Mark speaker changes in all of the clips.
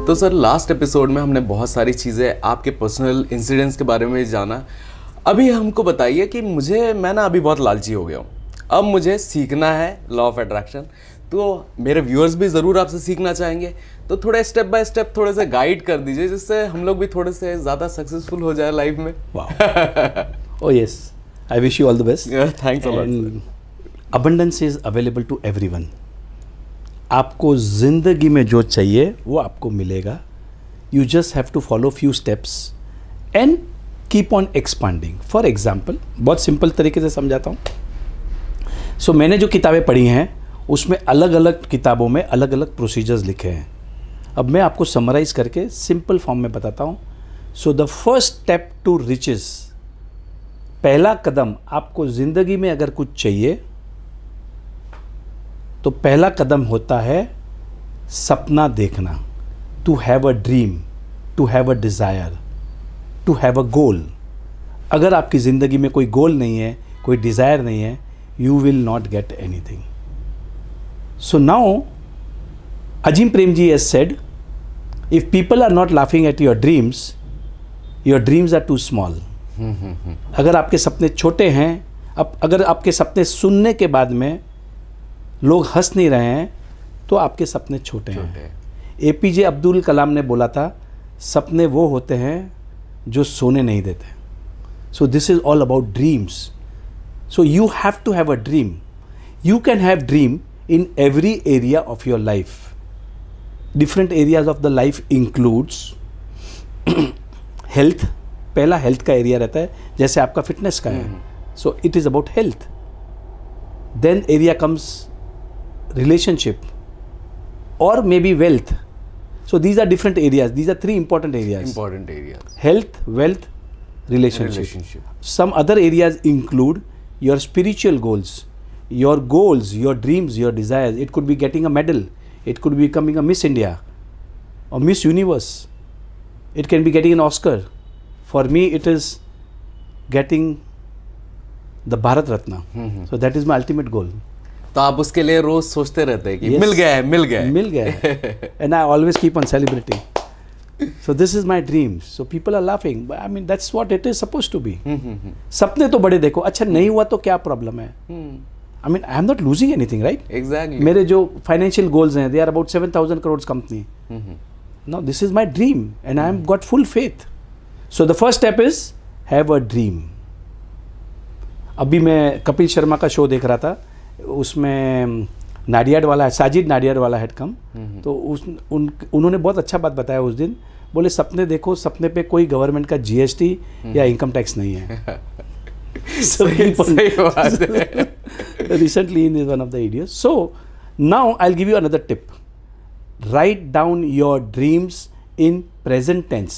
Speaker 1: तो sir last episode में हमने बहुत सारी चीज़ें आपके पर्सनल इंसिडेंट्स के बारे में जाना। अभी हमको बताइए कि मैं ना अभी बहुत लालची हो गया हूँ, अब मुझे सीखना है लॉ ऑफ अट्रैक्शन। तो मेरे व्यूअर्स भी ज़रूर आपसे सीखना चाहेंगे, तो थोड़े स्टेप बाय स्टेप थोड़े से गाइड कर दीजिए, जिससे हम लोग भी थोड़े से ज़्यादा सक्सेसफुल हो जाए लाइफ में।
Speaker 2: Oh yes, I wish you all the best.
Speaker 1: Thanks a lot.
Speaker 2: And abundance is available to everyone. आपको ज़िंदगी में जो चाहिए वो आपको मिलेगा. You just have to follow few steps and keep on expanding. For example, बहुत सिंपल तरीके से समझाता हूँ. So मैंने जो किताबें पढ़ी हैं उसमें अलग अलग किताबों में अलग अलग प्रोसीजर्स लिखे हैं. अब मैं आपको समराइज़ करके सिंपल फॉर्म में बताता हूँ. So the first step to riches, पहला कदम, आपको ज़िंदगी में अगर कुछ चाहिए तो पहला कदम होता है सपना देखना. To have a dream, to have a desire, to have a goal. अगर आपकी ज़िंदगी में कोई गोल नहीं है, कोई डिज़ायर नहीं है, you will not get anything. So now Ajim Premji has said, if people are not laughing at your dreams are too small. अगर आपके सपने छोटे हैं, अगर आपके सपने सुनने के बाद में लोग हंस नहीं रहे हैं, तो आपके सपने छोटे हैं. APJ अब्दुल कलाम ने बोला था, सपने वो होते हैं जो सोने नहीं देते. So this is all about dreams. So you have to have a dream. You can have dream in every area of your life. Different areas of the life includes health. पहला हेल्थ का area रहता है, जैसे आपका fitness का है. So it is about health. Then area comes relationship और may be wealth. So these are different areas. These are 3 important areas. Health, wealth, relationship. Some other areas include your spiritual goals, your dreams, your desires. It could be getting a medal. It could be becoming a Miss India or Miss Universe. It can be getting an Oscar. For me, it is getting the Bharat Ratna. So that is my ultimate goal.
Speaker 1: तो आप उसके लिए रोज सोचते रहते हैं कि yes, मिल गया है.
Speaker 2: And I always keep on celebrating. So this is my dream. So people are laughing. But I mean, that's what it is supposed to be. सपने तो बड़े देखो. अच्छा नहीं हुआ तो क्या प्रॉब्लम है? I mean, I am not losing anything, right?
Speaker 1: Exactly.
Speaker 2: मेरे जो financial goals हैं, they are about 7,000 crores company. Now this is my dream, and I am got full faith. So the first step is have a dream. अभी मैं कपिल शर्मा का show देख रहा था, उसमें नाडियाड वाला, साजिद नाडियाड वाला हेड कम. तो उन्होंने बहुत अच्छा बात बताया उस दिन. बोले सपने देखो, सपने पे कोई गवर्नमेंट का GST या इनकम टैक्स नहीं है. Recently in one of the videos. So now I'll give you another tip. Write down your dreams in present tense.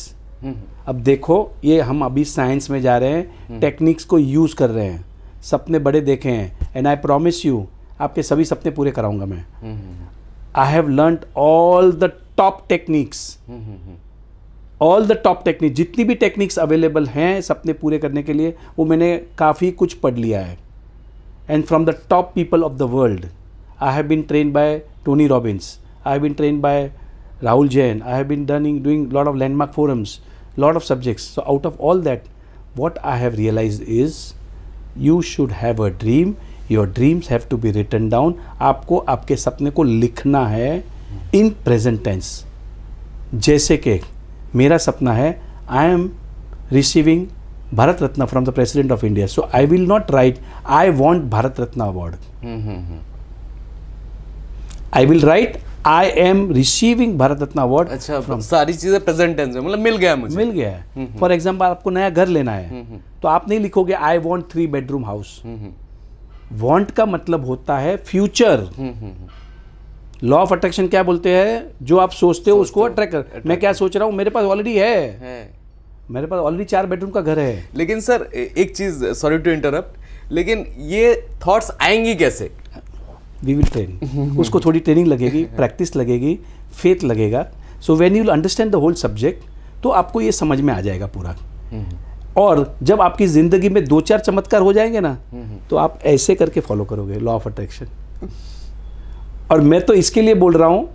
Speaker 2: अब देखो, ये हम अभी साइंस में जा रहे हैं, टेक्निक्स को यूज कर रहे हैं. सपने बड़े देखे हैं, एंड आई प्रॉमिस यू, आपके सभी सपने पूरे कराऊंगा मैं. I have learned all the top techniques. All the top technique, जितनी भी टेक्निक्स अवेलेबल हैं सपने पूरे करने के लिए, वो मैंने काफ़ी कुछ पढ़ लिया है. And from the top people of the world. I have been trained by Tony Robbins, I have been trained by Rahul Jain, I have been doing lot of landmark forums, lot of subjects. So out of all that, what I have realised is you should have a dream. Your dreams have to be written down. आपको आपके सपने को लिखना है इन present tense. जैसे कि मेरा सपना है, I am receiving Bharat Ratna from the president of India. So I will not right I want Bharat Ratna award. I will right I am receiving Bharat Ratna award.
Speaker 1: अच्छा, सारी चीजें प्रेजेंट टेंस में, मतलब मिल गया मुझे.
Speaker 2: मिल गया है. फॉर एग्जाम्पल, आपको नया घर लेना है, तो आप नहीं लिखोगे I want 3 bedroom house. Want का मतलब होता है फ्यूचर. लॉ ऑफ अट्रैक्शन क्या बोलते हैं? जो आप सोचते हो उसको अट्रैक्ट कर. मैं क्या सोच रहा हूँ, मेरे पास ऑलरेडी है. मेरे पास ऑलरेडी 4 bedroom का घर है.
Speaker 1: लेकिन सर एक चीज, सॉरी टू इंटरप्ट, लेकिन ये थॉट्स आएंगी कैसे?
Speaker 2: We will train. उसको थोड़ी ट्रेनिंग लगेगी, प्रैक्टिस लगेगी, फेथ लगेगा. So when you will understand the whole subject, तो आपको ये समझ में आ जाएगा पूरा. और जब आपकी ज़िंदगी में 2-4 चमत्कार हो जाएंगे ना, तो आप ऐसे करके फॉलो करोगे लॉ ऑफ अट्रैक्शन. और मैं तो इसके लिए बोल रहा हूँ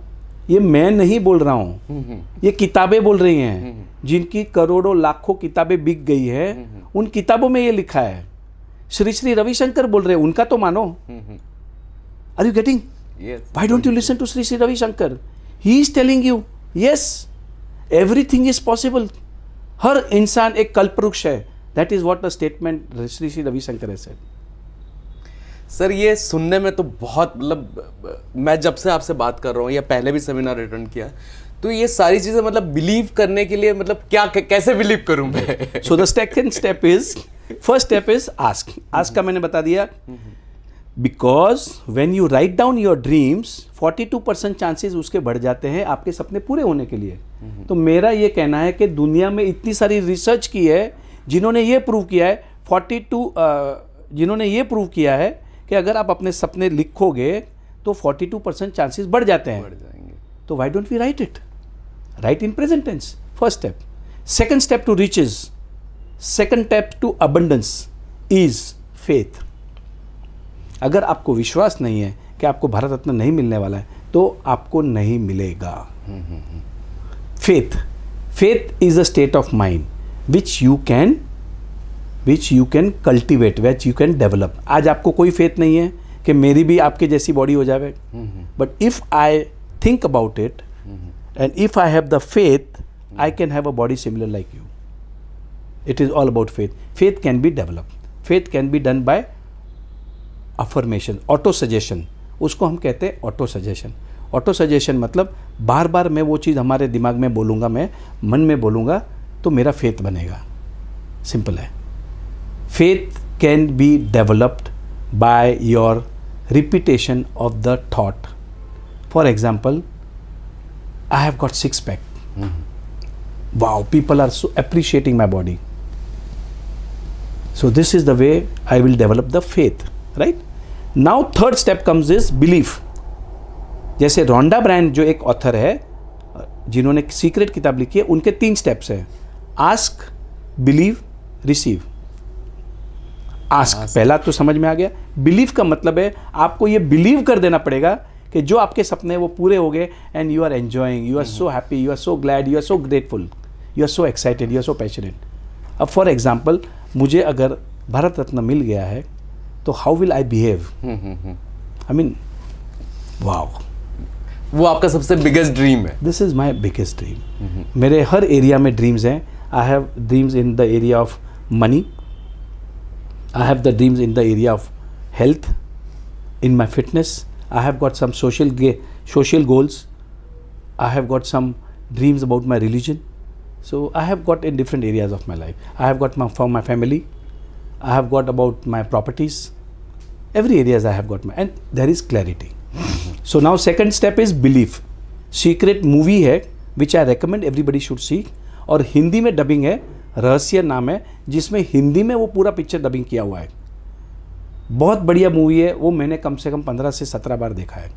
Speaker 2: ये मैं नहीं बोल रहा हूँ, ये किताबें बोल रही हैं, जिनकी करोड़ों लाखों किताबें बिक गई है, उन किताबों में ये लिखा है। श्री श्री रविशंकर बोल रहे हैं, उनका तो मानो। Are you getting? Why don't you listen to Shri Shri Ravishankar? He is telling you yes, everything is possible. हर इंसान एक कल्पवृक्ष है। That is what the statement Shri Shri Ravishankar has said.
Speaker 1: Sir ये सुनने में तो बहुत, मतलब मैं जब से आपसे बात कर रहा हूँ या पहले भी सेमिनार अटेंड किया, तो ये सारी चीजें मतलब बिलीव करने के लिए, मतलब क्या कैसे बिलीव करूं मैं?
Speaker 2: So the second step is, first step is ask. Ask का मैंने बता दिया, because when you write down your dreams 42% chances उसके बढ़ जाते हैं आपके सपने पूरे होने के लिए। तो मेरा ये कहना है कि दुनिया में इतनी सारी रिसर्च की है जिन्होंने ये प्रूव किया है, 42 जिन्होंने ये प्रूव किया है कि अगर आप अपने सपने लिखोगे तो 42% चांसेस बढ़ जाते हैं।
Speaker 1: बढ़ जाएंगे।
Speaker 2: तो why don't we write it? Write in present tense, first step. Second step to riches, second step to abundance is faith. अगर आपको विश्वास नहीं है कि आपको भारत रत्न नहीं मिलने वाला है तो आपको नहीं मिलेगा। Faith, faith is a state of mind which you can cultivate, which you can develop. आज आपको कोई फेथ नहीं है कि मेरी भी आपके जैसी बॉडी हो जाए, but if I think about it and if I have the faith, I can have a body similar like you. It is all about faith. Faith can be developed, faith can be done by affirmation, auto suggestion. उसको हम कहते हैं auto suggestion. Auto suggestion मतलब बार बार मैं वो चीज़ हमारे दिमाग में बोलूँगा, मैं मन में बोलूँगा तो मेरा फेथ बनेगा। सिंपल है। Faith can be developed by your repetition of the thought. For example, I have got six pack, wow, people are so appreciating my body, so this is the way I will develop the faith, right? Now third step comes is belief. जैसे रोंडा brand जो एक author है जिन्होंने secret किताब लिखी है, उनके 3 steps हैं। Ask, believe, receive. आस्क पहला तो समझ में आ गया। बिलीव का मतलब है आपको ये बिलीव कर देना पड़ेगा कि जो आपके सपने हैं वो पूरे हो गए, and you are enjoying, you are so happy, you are so glad, you are so grateful, you are so excited, you are so passionate. अब फॉर एग्जाम्पल, मुझे अगर भारत रत्न मिल गया है तो how will I behave? I mean wow,
Speaker 1: वो आपका सबसे बिगेस्ट ड्रीम है।
Speaker 2: This is my biggest dream. मेरे हर एरिया में ड्रीम्स हैं। I have dreams in the area of money, I have the dreams in the area of health, in my fitness, I have got some social goals, I have got some dreams about my religion. So I have got in different areas of my life. I have got for my family, I have got about my properties, every areas I have got my, and there is clarity. So now second step is belief. Secret movie है which I recommend everybody should see, और हिंदी में dubbing है, रहस्य नाम है, जिसमें हिंदी में वो पूरा पिक्चर डबिंग किया हुआ है। बहुत बढ़िया मूवी है वो, मैंने कम से कम 15 से 17 बार देखा है।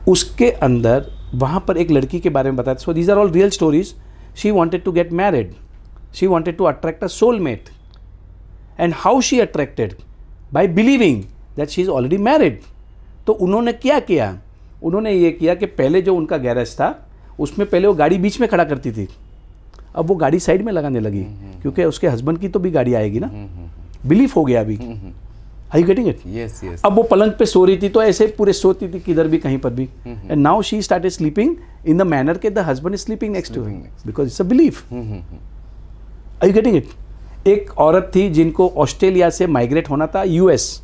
Speaker 2: उसके अंदर वहाँ पर एक लड़की के बारे में बताया। So these are all real stories. She wanted to get married, she wanted to attract a soulmate, and how she attracted by believing that she is already married. तो उन्होंने क्या किया? उन्होंने ये किया कि पहले जो उनका गैरेज था उसमें पहले वो गाड़ी बीच में खड़ा करती थी, अब वो गाड़ी साइड में लगाने लगी क्योंकि उसके हस्बैंड की तो भी गाड़ी आएगी ना। बिलीफ हो गया अभी। Are you getting it?
Speaker 1: Yes, yes.
Speaker 2: अब वो पलंग पे सो रही थी तो ऐसे पूरे सोती थी किधर भी कहीं पर भी, and now she started sleeping in the manner के the husband is sleeping next to him because it's a belief. Are you getting it? एक औरत थी जिनको ऑस्ट्रेलिया से माइग्रेट होना था US,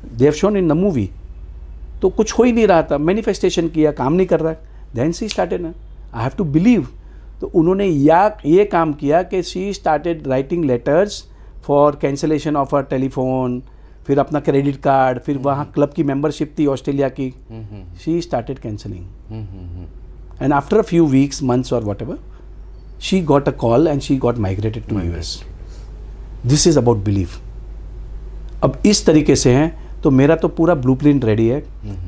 Speaker 2: they have shown in the movie, तो कुछ हो ही नहीं रहा था, मैनिफेस्टेशन किया, काम नहीं कर रहा, then she started I have to believe. तो उन्होंने ये काम किया कि she started writing letters for cancellation of a telephone, फिर अपना क्रेडिट कार्ड, फिर वहाँ क्लब की मेंबरशिप थी ऑस्ट्रेलिया की, she started cancelling, and after a few weeks, months और whatever, she got a call and she got migrated to US. This is about belief. अब इस तरीके से हैं तो मेरा तो पूरा ब्लूप्रिंट रेडी है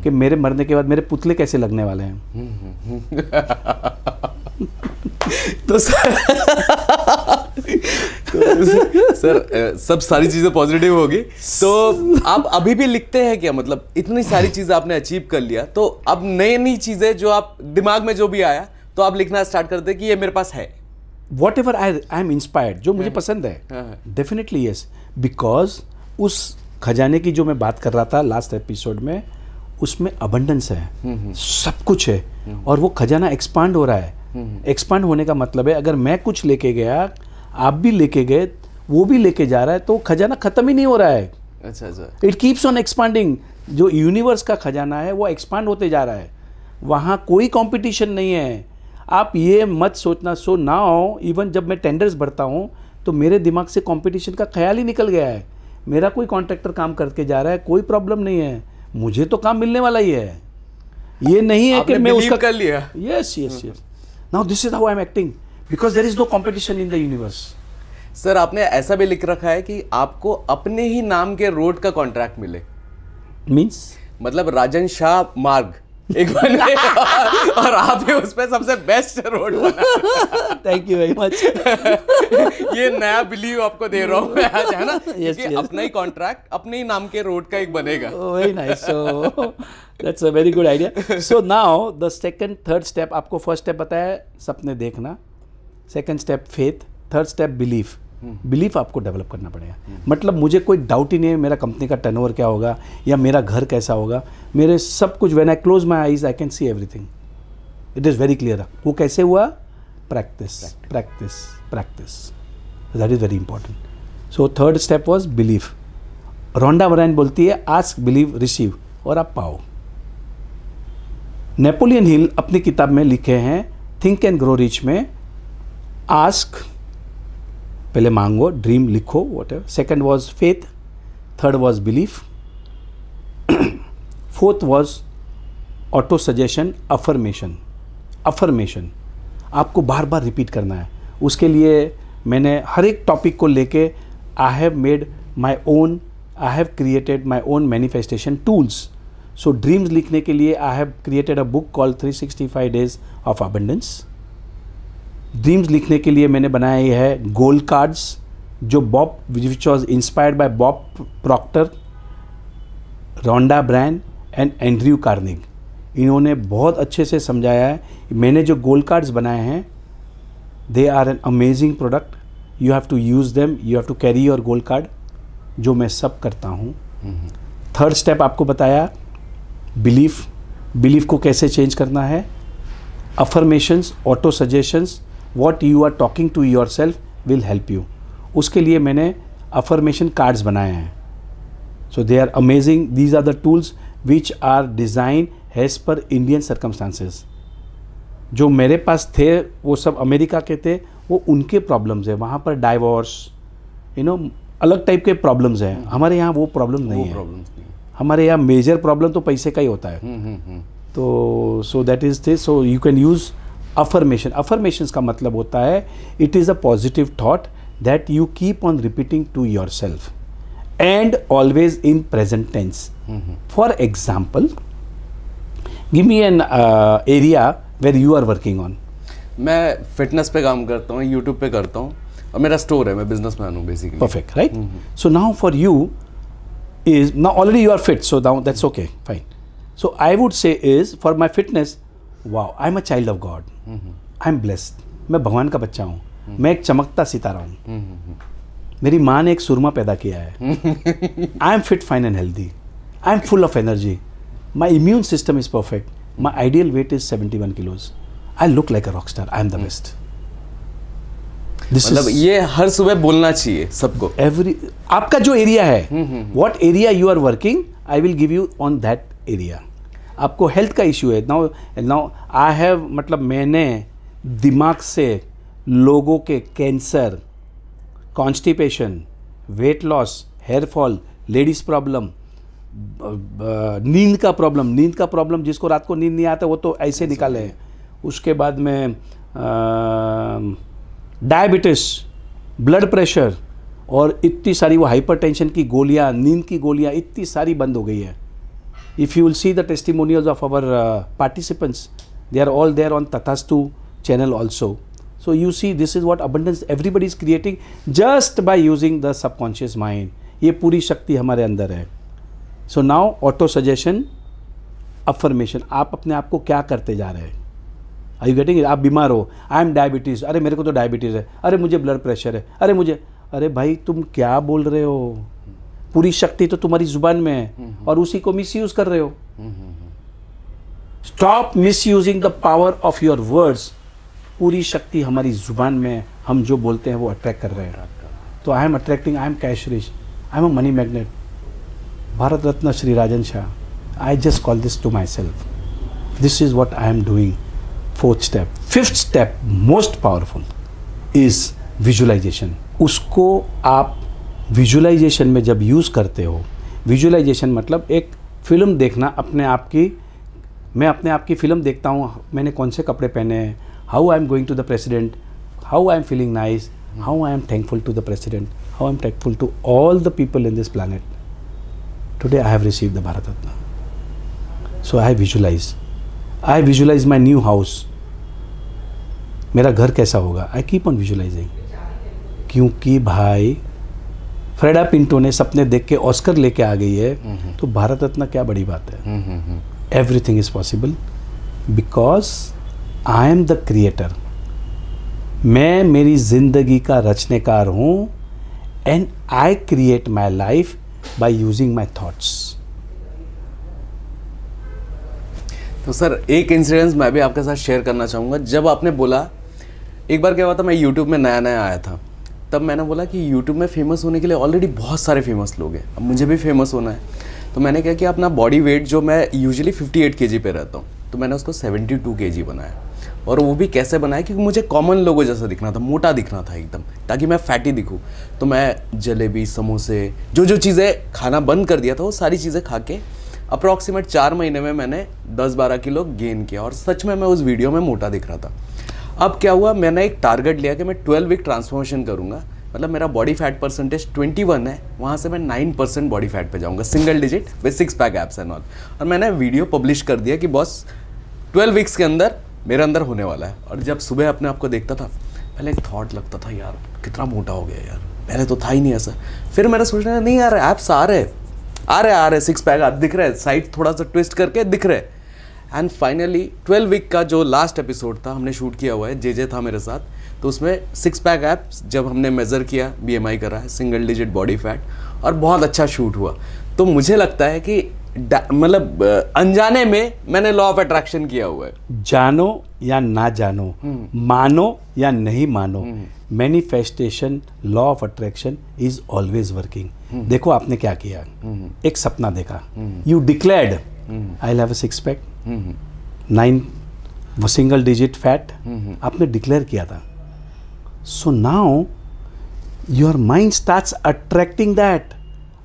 Speaker 2: कि मेरे मरने के बाद मेरे पुतले कैसे लगने वाले हैं।
Speaker 1: तो सर सर सब सारी चीजें पॉजिटिव होगी, तो आप अभी भी लिखते हैं क्या? मतलब इतनी सारी चीजें आपने अचीव कर लिया, तो अब नई नई चीजें जो आप दिमाग में जो भी आया तो आप लिखना स्टार्ट करते कि ये मेरे पास है?
Speaker 2: What ever I am inspired, जो मुझे पसंद है, डेफिनेटली यस, बिकॉज उस खजाने की जो मैं बात कर रहा था लास्ट एपिसोड में, उसमें अबंडेंस है, सब कुछ है, और वो खजाना एक्सपांड हो रहा है। एक्सपांड होने का मतलब है अगर मैं कुछ लेके गया, आप भी लेके गए, वो भी लेके जा रहा है, तो खजाना खत्म ही नहीं हो रहा है।
Speaker 1: अच्छा अच्छा,
Speaker 2: इट कीप्स ऑन एक्सपांडिंग। जो यूनिवर्स का खजाना है वो एक्सपांड होते जा रहा है, वहाँ कोई कंपटीशन नहीं है। आप ये मत सोचना। सो नाउ इवन जब मैं टेंडर्स भरता हूँ तो मेरे दिमाग से कंपटीशन का ख्याल ही निकल गया है। मेरा कोई कॉन्ट्रैक्टर काम करके जा रहा है, कोई प्रॉब्लम नहीं है, मुझे तो काम मिलने वाला ही है। ये नहीं है कि मैं उसका
Speaker 1: कर लिया।
Speaker 2: Yes yes yes, now this is how I am acting, because there is no competition in the universe.
Speaker 1: Sir आपने ऐसा भी लिख रखा है कि आपको अपने ही नाम के रोड का कॉन्ट्रैक्ट मिले,
Speaker 2: मीन्स
Speaker 1: मतलब राजन शाह मार्ग एक बने और आप ही उस पे सबसे बेस्ट रोड बना।
Speaker 2: Thank you very much.
Speaker 1: ये नया बिलीव आपको दे रहा हूँ मैं आज, है ना?
Speaker 2: Yes,
Speaker 1: कि
Speaker 2: yes.
Speaker 1: अपना ही कॉन्ट्रैक्ट अपने ही नाम के रोड का एक बनेगा।
Speaker 2: Very nice, so that's a very good idea. So now the second third step, आपको फर्स्ट स्टेप बताया सपने देखना, second step faith, third step belief. Belief आपको डेवलप करना पड़ेगा। मतलब मुझे कोई डाउट ही नहीं है मेरा कंपनी का टर्नओवर क्या होगा या मेरा घर कैसा होगा। मेरे सब कुछ, when I close my eyes I can see everything, it is very clear. वो कैसे हुआ? Practice practice practice, that is very important. So third step was belief. Rhonda Byrne बोलती है आस्क बिलीव रिसीव, और आप पाओ। नेपोलियन हिल अपनी किताब में लिखे हैं थिंक एंड ग्रो रिच में, आस्क पहले मांगो, ड्रीम लिखो, what ever. Second was faith, third was belief, fourth was auto suggestion, affirmation. Affirmation आपको बार बार रिपीट करना है। उसके लिए मैंने हर एक टॉपिक को लेके I have made my own, I have created my own manifestation tools. So dreams लिखने के लिए I have created a book called 365 days of abundance. Dreams लिखने के लिए मैंने बनाया है गोल कार्ड्स, जो Bob, which was inspired by Bob Proctor, Rhonda Byrne and Andrew Carnegie. इन्होंने बहुत अच्छे से समझाया है। मैंने जो गोल कार्ड्स बनाए हैं, they are an amazing product, you have to use them, you have to carry your goal card, जो मैं सब करता हूँ। थर्ड स्टेप आपको बताया बिलीफ, बिलीफ को कैसे चेंज करना है। Affirmations, auto suggestions, what you are talking to your self will help you. उसके लिए मैंने अफर्मेशन कार्ड्स बनाए हैं। So they are amazing, these are the tools which are design as per Indian circumstances. जो मेरे पास थे वो सब अमेरिका के थे, वो उनके प्रॉब्लम्स है, वहाँ पर डाइवोर्स, यू नो, अलग टाइप के प्रॉब्लम्स हैं। हमारे यहाँ वो प्रॉब्लम नहीं है। हमारे यहाँ मेजर प्रॉब्लम तो पैसे का ही होता है। तो so that is this. So you can use affirmation. Affirmations का मतलब होता है it is a positive thought that you keep on repeating to your self and always in present tense. For example, give me an area where you are working on.
Speaker 1: मैं fitness पे काम करता हूँ, YouTube पे करता हूँ, और मेरा स्टोर है, मैं बिजनेसमैन हूँ basically.
Speaker 2: Perfect, right? So now for you is now already you are fit, so now that's okay, fine. So I would say is for my fitness, wow, I'm a child of God. I'm blessed. मैं भगवान का बच्चा हूँ, मैं एक चमकता सितारा हूँ। मेरी माँ ने एक सुरमा पैदा किया है। I am fit, fine and healthy. I am full of energy. My immune system is perfect. My ideal weight is 71 kilos. I look like a rock star. I am the best.
Speaker 1: मतलब ये हर सुबह बोलना चाहिए सबको।
Speaker 2: Every, आपका जो area है, what area you are working, I will give you on that area. आपको हेल्थ का इश्यू है, नाउ आई हैव, मतलब मैंने दिमाग से लोगों के cancer, constipation, weight loss, hair fall, ladies problem, नींद का प्रॉब्लम, जिसको रात को नींद नहीं आता वो तो ऐसे निकाले हैं। उसके बाद में डायबिटिस, ब्लड प्रेशर, और इतनी सारी वो हाइपरटेंशन की गोलियाँ, नींद की गोलियाँ इतनी सारी बंद हो गई है। If you will see the testimonials of our participants, they are all there on Tathastu channel also. So you see, this is what abundance everybody is creating just by using the subconscious mind. ये पूरी शक्ति हमारे अंदर है. So now auto suggestion, affirmation. आप अपने आप को क्या करते जा रहे हैं? Are you getting it? आप बीमार हो, आई एम डायबिटीज़, अरे मेरे को तो डायबिटीज़ है, अरे मुझे ब्लड प्रेशर है, अरे मुझे, अरे भाई तुम क्या बोल रहे हो? पूरी शक्ति तो तुम्हारी जुबान में है और उसी को मिसयूज कर रहे हो. Stop misusing the power of your words. पूरी शक्ति हमारी जुबान में है, हम जो बोलते हैं वो अट्रैक्ट कर रहे हैं. तो I am attracting, I am cash rich, I am a money magnet. Bharat Ratna Shri Rajan Shah, I just call this to my self. This is what I am doing. Fourth step. Fifth step most powerful is visualisation. उसको आप visualisation में जब use करते हो, visualisation मतलब एक film देखना अपने आप की. मैं अपने आप की फिल्म देखता हूँ, मैंने कौन से कपड़े पहने हैं, how I am going to the president, how I am feeling nice, how I am thankful to the president, how I am thankful to all the people in this planet. Today I have received the Bharat Ratna. So I visualise my new house. मेरा घर कैसा होगा, I keep on visualising. क्योंकि भाई Freda Pinto ने सपने देख के ऑस्कर लेके आ गई है, तो भारत रत्न क्या बड़ी बात है. Everything is possible because I am the creator. मैं मेरी जिंदगी का रचनेकार हूँ and I create my life by using my thoughts.
Speaker 1: तो सर एक इंसिडेंस मैं भी आपके साथ शेयर करना चाहूँगा. जब आपने बोला, एक बार क्या हुआ था, मैं यूट्यूब में नया नया आया था, तब मैंने बोला कि यूट्यूब में फेमस होने के लिए ऑलरेडी बहुत सारे फेमस लोग हैं, अब मुझे भी फेमस होना है. तो मैंने क्या किया, अपना बॉडी वेट जो मैं यूजुअली 58 kg पे रहता हूँ, तो मैंने उसको 72 kg बनाया. और वो भी कैसे बनाया, क्योंकि मुझे कॉमन लोगों जैसा दिखना था, मोटा दिखना था एकदम, ताकि मैं फैटी दिखूँ. तो मैं जलेबी, समोसे, जो चीज़ें खाना बंद कर दिया था, वो सारी चीज़ें खा के अप्रॉक्सीमेट 4 महीने में मैंने 10-12 किलो गेन किया. और सच में मैं उस वीडियो में मोटा दिख रहा था. अब क्या हुआ, मैंने एक टारगेट लिया कि मैं 12 वीक ट्रांसफॉर्मेशन करूँगा. मतलब मेरा बॉडी फैट परसेंटेज 21 है, वहाँ से मैं 9% बॉडी फैट पे जाऊँगा, single digit with 6 pack abs and all. और मैंने वीडियो पब्लिश कर दिया कि बॉस 12 वीक्स के अंदर मेरे अंदर होने वाला है. और जब सुबह अपने आप को देखता था, पहले एक थॉट लगता था, यार कितना मोटा हो गया यार, पहले तो था ही नहीं ऐसा. फिर मेरा सोचना, नहीं यार एब्स आ रहे 6 पैक आप दिख रहे हैं, साइड थोड़ा सा ट्विस्ट करके दिख रहे. एंड फाइनली 12 वीक का जो लास्ट एपिसोड था, हमने शूट किया हुआ है, जे था मेरे साथ, तो उसमें 6 पैक एप्स जब हमने मेज़र किया, BMI करा है, सिंगल डिजिट बॉडी फैट, और बहुत अच्छा शूट हुआ. तो मुझे लगता है कि मतलब अनजाने में मैंने लॉ ऑफ अट्रैक्शन किया हुआ है.
Speaker 2: जानो या ना जानो, मानो या नहीं मानो, manifestation, law of attraction is always working. देखो आपने क्या किया, एक सपना देखा, you declared I will have a 6 pack, 9 single digit fat, आपने डिक्लेयर किया था. So now your mind starts attracting that.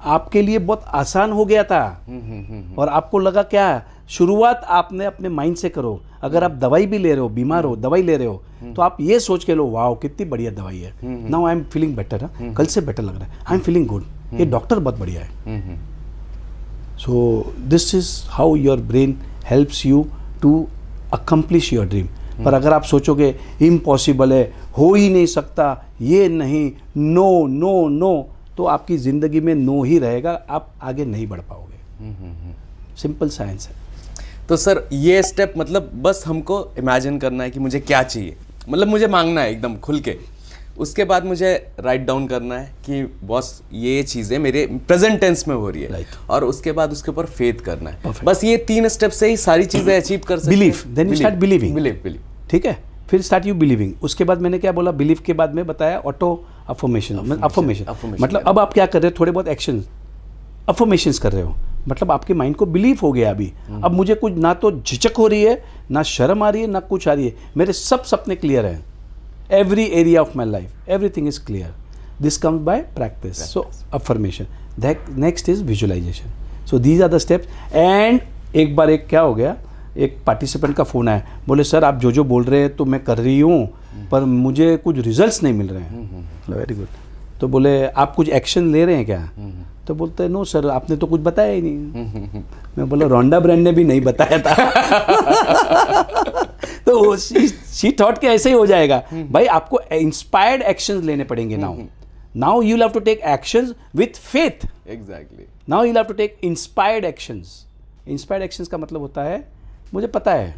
Speaker 2: आपके लिए बहुत आसान हो गया था. और आपको लगा क्या, शुरुआत आपने अपने माइंड से करो. अगर आप दवाई भी ले रहे हो, बीमार हो, दवाई ले रहे हो, तो आप ये सोच के लो, वाओ कितनी बढ़िया दवाई है, now I am feeling better, कल से बेटर लग रहा है, आई एम फीलिंग गुड, ये डॉक्टर बहुत बढ़िया है. So this is how your brain helps you to accomplish your dream. पर अगर आप सोचोगे इम्पॉसिबल है, हो ही नहीं सकता, ये नहीं, नो नो नो, तो आपकी ज़िंदगी में नो ही रहेगा, आप आगे नहीं बढ़ पाओगे. सिंपल साइंस है.
Speaker 1: तो सर ये स्टेप मतलब बस हमको इमेजिन करना है कि मुझे क्या चाहिए, मतलब मुझे मांगना है एकदम खुल के. उसके बाद मुझे राइट डाउन करना है कि बॉस ये चीज़ें मेरे प्रेजेंट टेंस में हो रही है,
Speaker 2: right.
Speaker 1: और उसके बाद उसके ऊपर फेथ करना है. Perfect. बस ये 3 स्टेप से ही सारी चीज़ें अचीव कर सकते हैं.
Speaker 2: Believe, then you start believing.
Speaker 1: Believe,
Speaker 2: ठीक है, फिर स्टार्ट यू बिलीविंग. उसके बाद मैंने क्या बोला, बिलीव के बाद में बताया ऑटो अफर्मेशन. मतलब अब आप क्या कर रहे हो, थोड़े बहुत एक्शन अफर्मेशंस कर रहे हो, मतलब आपके माइंड को बिलीव हो गया अभी. अब मुझे कुछ ना तो झिझक हो रही है, ना शर्म आ रही है, ना कुछ आ रही है, मेरे सब सपने क्लियर हैं. Every area of my life, everything is clear. This comes by practice. So affirmation. Next is visualization. So these are the steps. And एक बार एक क्या हो गया, एक पार्टिसिपेंट का फ़ोन आया, बोले सर आप जो बोल रहे हैं तो मैं कर रही हूँ, पर मुझे कुछ रिजल्ट्स नहीं मिल रहे हैं. Very good. तो बोले आप कुछ एक्शन ले रहे हैं क्या? तो बोलते हैं नो सर, आपने तो कुछ बताया ही नहीं. मैं बोला रोंडा ब्रांड ने भी नहीं बताया था. तो शी शी थॉट कि ऐसे ही हो जाएगा। भाई आपको इंस्पायर्ड एक्शंस लेने पड़ेंगे। Now you have to take actions with faith.
Speaker 1: Exactly.
Speaker 2: Now you have to take inspired actions. Inspired actions का मतलब होता है, मुझे पता है,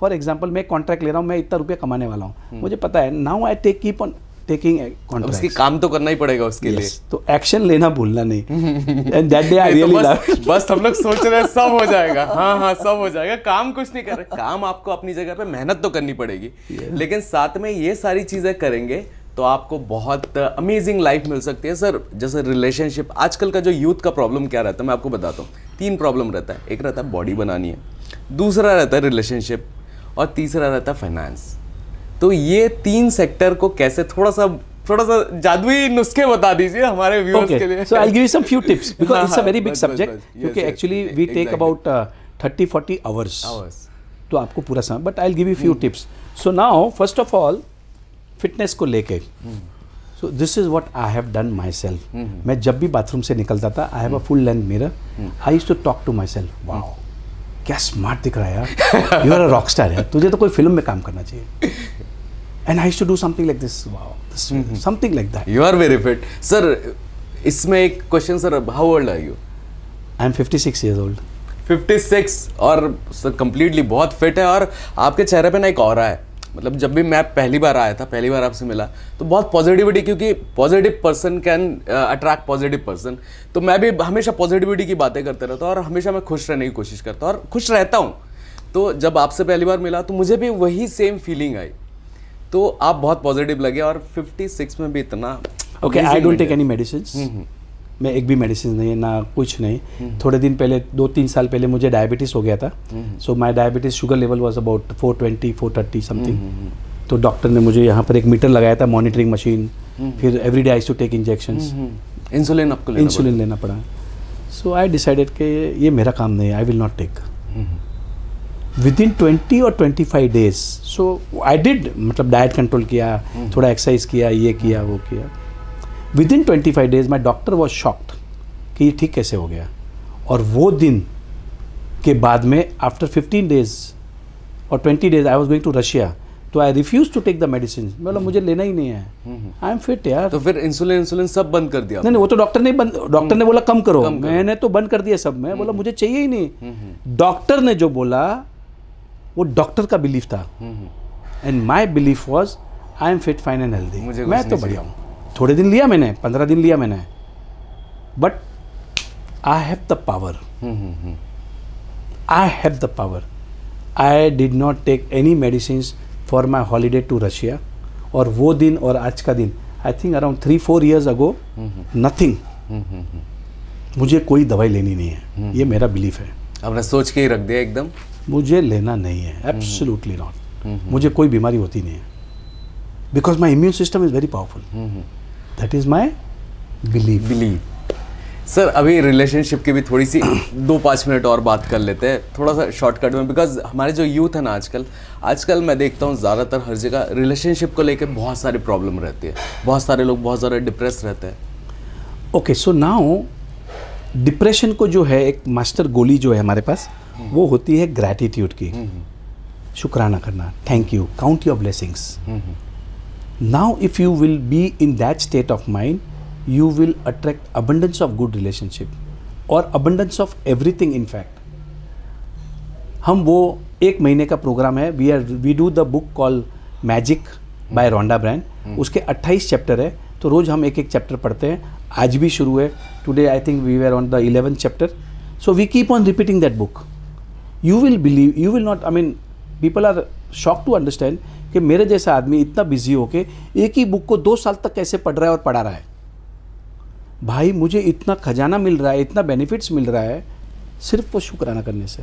Speaker 2: फॉर एग्जाम्पल मैं कॉन्ट्रैक्ट ले रहा हूँ, मैं इतना रुपया कमाने वाला हूँ, मुझे पता है, now I keep on taking contract.
Speaker 1: उसकी काम तो करना ही पड़ेगा उसके लिए।
Speaker 2: तो एक्शन लेना भूलना नहीं। And that day I really love.
Speaker 1: बस हम लोग सोच रहे हैं सब हो जाएगा। हाँ हाँ, सब हो जाएगा। काम कुछ नहीं कर रहे, काम आपको अपनी जगह पे मेहनत तो करनी पड़ेगी, लेकिन साथ में ये सारी चीजें करेंगे तो आपको बहुत अमेजिंग लाइफ मिल सकती है। सर जैसे रिलेशनशिप, आजकल का जो यूथ का प्रॉब्लम क्या रहता है, मैं आपको बताता हूँ। 3 प्रॉब्लम रहता है। एक रहता है बॉडी बनानी है, दूसरा रहता है रिलेशनशिप, और तीसरा रहता है फाइनेंस। तो ये 3 सेक्टर को कैसे थोड़ा सा जादुई नुस्खे बता दीजिए हमारे व्यूअर्स के लिए।
Speaker 2: So I will give you some few tips because it's a very big subject, क्योंकि actually we take about 30-40 hours तो आपको पूरा समय, but I will give you few tips. So now first of all fitness को लेके, so this is what I have done myself. मैं जब भी बाथरूम से निकलता था, I have a full length mirror, I used to talk to my self, wow क्या smart दिख रहा है यार, you are a rock star यार, तुझे तो कोई फिल्म में काम करना चाहिए। And I used to do something like this, wow something like that.
Speaker 1: You are very fit. Sir इसमें एक question, sir how old are you?
Speaker 2: I am 56 years old।
Speaker 1: 56, और सर कंप्लीटली बहुत फिट है, और आपके चेहरे पे ना एक ऑरा है। मतलब जब भी मैं पहली बार आया था, पहली बार आपसे मिला, तो बहुत पॉजिटिविटी, क्योंकि positive person can attract positive person. तो मैं भी हमेशा पॉजिटिविटी की बातें करते रहता हूँ, और हमेशा मैं खुश रहने की कोशिश करता हूँ, और खुश रहता हूँ। तो जब आपसे पहली बार मिला तो मुझे भी वही सेम फीलिंग आई। तो आप बहुत पॉजिटिव लगे, और 56 में भी इतना।
Speaker 2: Okay, I don't take any medicine. मैं एक भी मेडिसिन नहीं है, ना कुछ नहीं। थोड़े दिन पहले, 2-3 साल पहले मुझे डायबिटीज़ हो गया था। So my diabetes sugar level was about 420-430 something. तो डॉक्टर ने मुझे यहाँ पर एक मीटर लगाया था, मॉनिटरिंग मशीन। फिर everyday I to take injections.
Speaker 1: Insulin आपको
Speaker 2: इंसुलिन लेना पड़ा। सो आई डिसाइडेड कि ये मेरा काम नहीं है, I will not take. Within 20 और 25 days, सो आई डिड, मतलब डाइट कंट्रोल किया, थोड़ा एक्सरसाइज किया, ये किया वो किया। Within 25 days my doctor was shocked कि ये ठीक कैसे हो गया। और वो दिन के बाद में आफ्टर 15 days और 20 days I was going to Russia, तो I refuse to take the medicine. मतलब मुझे लेना ही नहीं है, आई एम फिट यार।
Speaker 1: तो फिर इंसुलिन सब बंद कर दिया?
Speaker 2: नहीं, वो तो डॉक्टर ने डॉक्टर ने बोला कम करो, मैंने तो बंद कर दिया सब। मैं बोला मुझे चाहिए ही नहीं। डॉक्टर ने जो बोला वो डॉक्टर का बिलीफ था, and my belief was I am fit, fine and healthy. मैं तो बढ़िया हूँ। थोड़े दिन लिया मैंने, 15 दिन लिया मैंने, but I have the power. I have the power. I did not take any medicine for my holiday to Russia. और वो दिन और आज का दिन, I think around 3-4 years ago, nothing. मुझे कोई दवाई लेनी नहीं है, ये मेरा बिलीफ है।
Speaker 1: आपने सोच के ही रख दिया एकदम?
Speaker 2: मुझे लेना नहीं है, एब्सोल्युटली नॉट। मुझे कोई बीमारी होती नहीं है, because my immune system is very powerful. That is my believe.
Speaker 1: Sir अभी रिलेशनशिप की भी थोड़ी सी 2-5 मिनट और बात कर लेते हैं, थोड़ा सा शॉर्टकट में, बिकॉज हमारे जो यूथ है ना आजकल मैं देखता हूँ ज़्यादातर हर जगह रिलेशनशिप को लेकर बहुत सारी प्रॉब्लम रहती है। बहुत सारे लोग बहुत ज़्यादा डिप्रेस रहते हैं।
Speaker 2: ओके, सो नाउ डिप्रेशन को जो है एक मास्टर गोली जो है हमारे पास, वो होती है ग्रैटिट्यूड की। शुक्राना करना, thank you, count your blessings. Now if you will be in that state of mind, you will attract abundance of good relationship और abundance of everything in fact। हम वो 1 महीने का प्रोग्राम है, we do the book called Magic by Rhonda Byrne। उसके 28 chapter है, तो रोज़ हम एक चैप्टर पढ़ते हैं। आज भी शुरू है, today I think we were on the 11th chapter. So we keep on repeating that book. You will believe, you will not, I mean people are shock to understand कि मेरे जैसा आदमी इतना बिजी होके एक ही बुक को 2 साल तक कैसे पढ़ रहा है और पढ़ा रहा है। भाई मुझे इतना खजाना मिल रहा है, इतना बेनिफिट्स मिल रहा है सिर्फ वो शुक्राना करने से।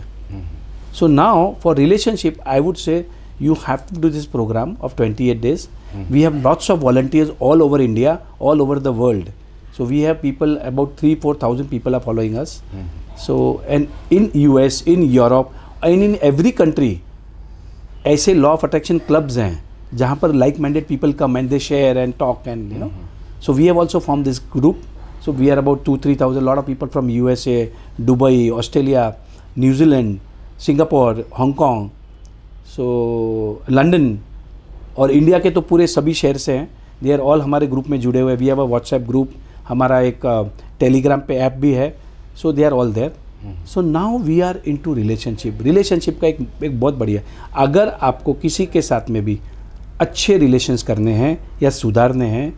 Speaker 2: So now for relationship I would say you have to do this program of 28 days। We have lots of volunteers all over India, all over the world। So we have people, about 3,000-4,000 people are following us। So and in US, in Europe and in every country ऐसे law of attraction clubs हैं जहाँ पर like-minded people come and they share and talk and you know। So we have also formed this group। So we are about 2,000-3,000, lot of people from USA, Dubai, Australia, New Zealand, Singapore, Hong Kong, so London, और India के तो पूरे सभी शहर से हैं, they are all हमारे group में जुड़े हुए। We have a WhatsApp group, हमारा एक टेलीग्राम पे ऐप भी है, so they are all there. So now we are into relationship का एक बहुत बढ़िया, अगर आपको किसी के साथ में भी अच्छे रिलेशंस करने हैं या सुधारने हैं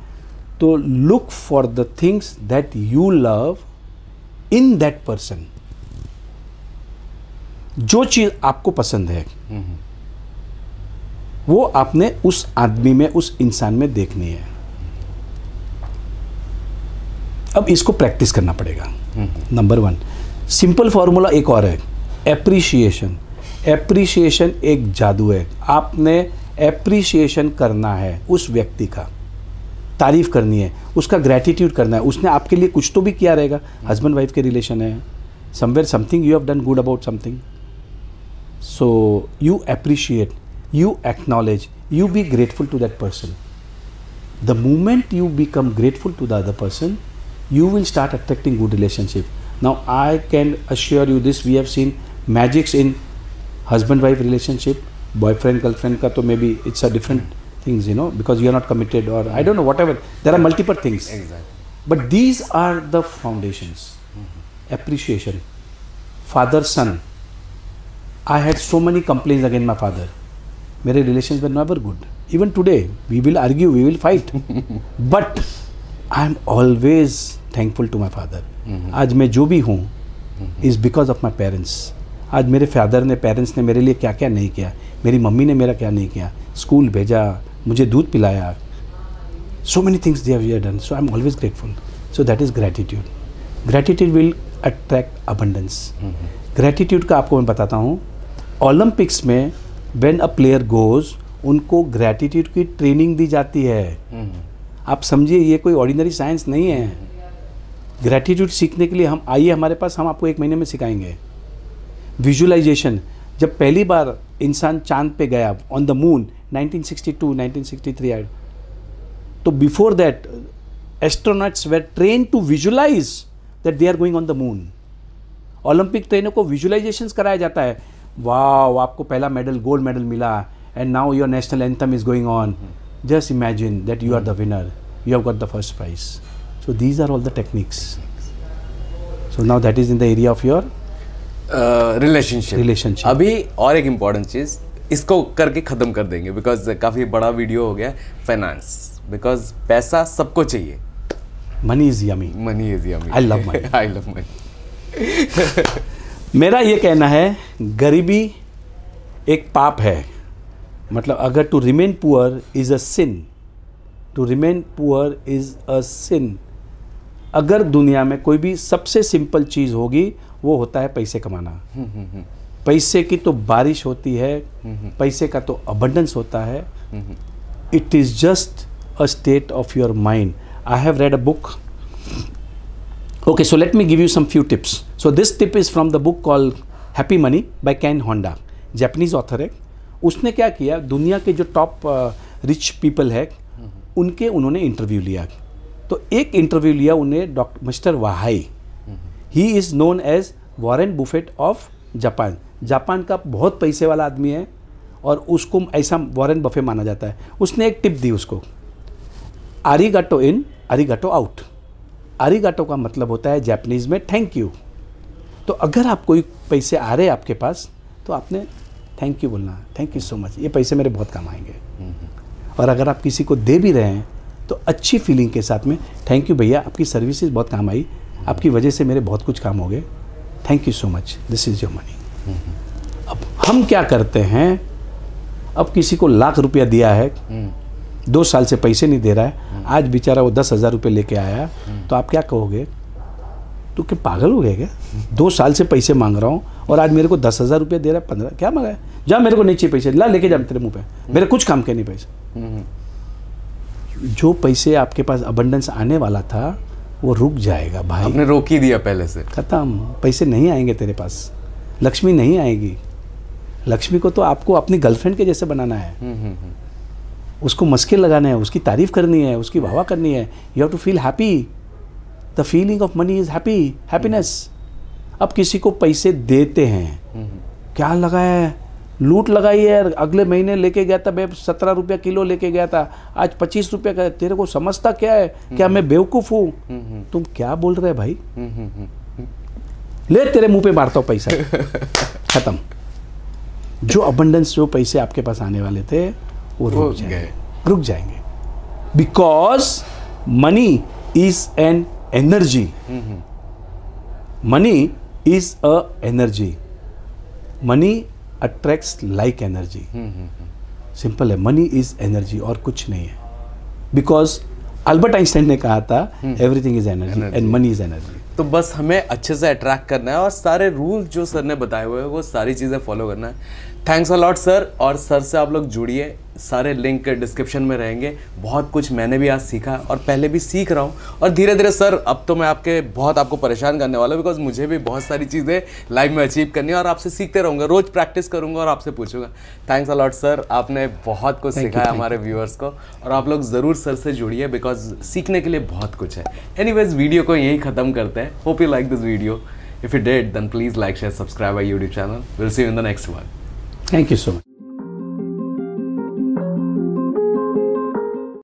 Speaker 2: तो look for the things that you love in that person. जो चीज़ आपको पसंद है वो आपने उस आदमी में, उस इंसान में देखनी है। अब इसको प्रैक्टिस करना पड़ेगा। नंबर 1 सिंपल फॉर्मूला एक और है, एप्रिशिएशन। एप्रिशिएशन एक जादू है। आपने एप्रिशिएशन करना है, उस व्यक्ति का तारीफ करनी है, उसका ग्रैटिट्यूड करना है। उसने आपके लिए कुछ तो भी किया रहेगा। हस्बैंड वाइफ के रिलेशन है, somewhere something you have done good about something, so you appreciate, you acknowledge, you be grateful to that person. The moment you become grateful to the other person, you will start attracting good relationship. Now I can assure you this, we have seen magics in husband wife relationship, boyfriend girlfriend ka to maybe it's a different things, you know, because you are not committed or I don't know, whatever, there are multiple things.
Speaker 1: Exactly.
Speaker 2: But these are the foundations. Appreciation. Father son, I had so many complaints against my father. मेरे relations were never good, even today we will argue, we will fight, but I am always thankful to my father. आज मैं जो भी हूँ is because of my parents. आज मेरे father ने, parents ने मेरे लिए क्या क्या नहीं किया, मेरी मम्मी ने मेरा क्या नहीं किया, स्कूल भेजा, मुझे दूध पिलाया, so many things they have done, so I am always grateful. So that is gratitude. Gratitude will attract abundance. Gratitude का आपको मैं बताता हूँ, ओलंपिक्स में When a player goes, उनको ग्रैटिट्यूड की ट्रेनिंग दी जाती है। आप समझिए ये कोई ऑर्डिनरी साइंस नहीं है। ग्रैटिट्यूड सीखने के लिए हम आइए हमारे पास, हम आपको 1 महीने में सिखाएंगे। विजुअलाइजेशन, जब पहली बार इंसान चांद पे गया ऑन द मून 1962 1963 आए, तो before that astronauts were train to visualise that they are going on the moon. Olympic trainer को विजुलाइजेशन कराया जाता है, वाह आपको पहला मेडल, गोल्ड मेडल मिला, and now your national anthem is going on, just imagine that you are the winner, you have got the first prize. So these are all the techniques. So now that is in the area of your
Speaker 1: relationship. अभी और एक important चीज़, इसको करके ख़त्म कर देंगे because काफ़ी बड़ा वीडियो हो गया। फाइनेंस, बिकॉज पैसा सबको चाहिए।
Speaker 2: Money is yummy,
Speaker 1: money is yummy,
Speaker 2: I love money,
Speaker 1: I love money.
Speaker 2: मेरा ये कहना है, गरीबी एक पाप है। मतलब अगर to remain poor is a sin, to remain poor is a sin. अगर दुनिया में कोई भी सबसे सिंपल चीज़ होगी वो होता है पैसे कमाना। पैसे की तो बारिश होती है, पैसे का तो अबंडेंस होता है। It is just a state of your mind. I have read a book. Okay, so let me give you some few tips. So this tip is from the book called Happy Money by Ken Honda, Japanese author है. उसने क्या किया, दुनिया के जो top rich people है उनके उन्होंने इंटरव्यू लिया। तो एक इंटरव्यू लिया उन्हें डॉक्टर मिस्टर वाहाई। He is known as Warren Buffett of Japan. Japan का बहुत पैसे वाला आदमी है और उसको ऐसा वॉरेन बफे माना जाता है। उसने एक टिप दी उसको, आरिगाटो इन आरिगाटो आउट। आरिगाटो का मतलब होता है जापानीज़ में थैंक यू। तो अगर आप कोई पैसे आ रहे हैं आपके पास तो आपने थैंक यू बोलना, थैंक यू सो मच, ये पैसे मेरे बहुत काम आएंगे। और अगर आप किसी को दे भी रहे हैं तो अच्छी फीलिंग के साथ में, थैंक यू भैया, आपकी सर्विसेज बहुत काम आई, आपकी वजह से मेरे बहुत कुछ काम हो गए, thank you so much, this is your money. अब हम क्या करते हैं, अब किसी को लाख रुपया दिया है, 2 साल से पैसे नहीं दे रहा है, आज बेचारा वो 10,000 रुपये लेके आया, तो आप क्या कहोगे, तो क्या पागल हो गया क्या? 2 साल से पैसे मांग रहा हूँ और आज मेरे को 10,000 रुपये दे रहा है, 15, क्या मांगा है? जा, मेरे को नहीं चाहिए पैसे, ला लेके जा तेरे मुंह पे, मेरे कुछ काम के नहीं पैसे। जो पैसे आपके पास अबंडेंस आने वाला था वो रुक जाएगा भाई,
Speaker 1: आपने रोक ही दिया पहले से,
Speaker 2: खत्म, पैसे नहीं आएंगे तेरे पास, लक्ष्मी नहीं आएगी। लक्ष्मी को तो आपको अपनी गर्लफ्रेंड के जैसे बनाना है, उसको मस्के लगाना है, उसकी तारीफ करनी है, उसकी वाह करनी है। You have to feel happy, the feeling of money is happiness. अब किसी को पैसे देते हैं, क्या लगा है, लूट लगाई है यार, अगले महीने लेके गया था मैं 17 रुपया किलो लेके गया था, आज 25 रुपया का। तेरे को समझता क्या है? क्या मैं बेवकूफ़ हूँ? तुम क्या बोल रहे भाई? ले तेरे मुंह पे मारता हूँ पैसा। खत्म। जो अबंडेंस, जो पैसे आपके पास आने वाले थे वो रुक जाएंगे। Because money is an energy. Money is a energy. Money attracts like energy. Simple है, मनी इज एनर्जी और कुछ नहीं है। बिकॉज अल्बर्ट आइंस्टाइन ने कहा था everything is energy and money is energy.
Speaker 1: तो बस हमें अच्छे से अट्रैक्ट करना है और सारे रूल जो सर ने बताए हुए हैं वो सारी चीज़ें फॉलो करना है। थैंक्स अ लॉट सर, और सर से आप लोग जुड़िए, सारे लिंक डिस्क्रिप्शन में रहेंगे। बहुत कुछ मैंने भी आज सीखा और पहले भी सीख रहा हूँ, और धीरे धीरे सर अब तो मैं आपको परेशान करने वाला हूँ, बिकॉज मुझे भी बहुत सारी चीज़ें लाइफ में अचीव करनी है और आपसे सीखते रहूँगा, रोज़ प्रैक्टिस करूँगा और आपसे पूछूंगा। थैंक्स अ लॉट सर, आपने बहुत कुछ सिखाया हमारे व्यूअर्स को, और आप लोग ज़रूर सर से जुड़िए बिकॉज सीखने के लिए बहुत कुछ है। एनीवेज, वीडियो को यही ख़त्म करते हैं। Hope you like this video. If you did, then please like, share, subscribe our YouTube channel. Will see you in the next one.
Speaker 2: Thank you so much.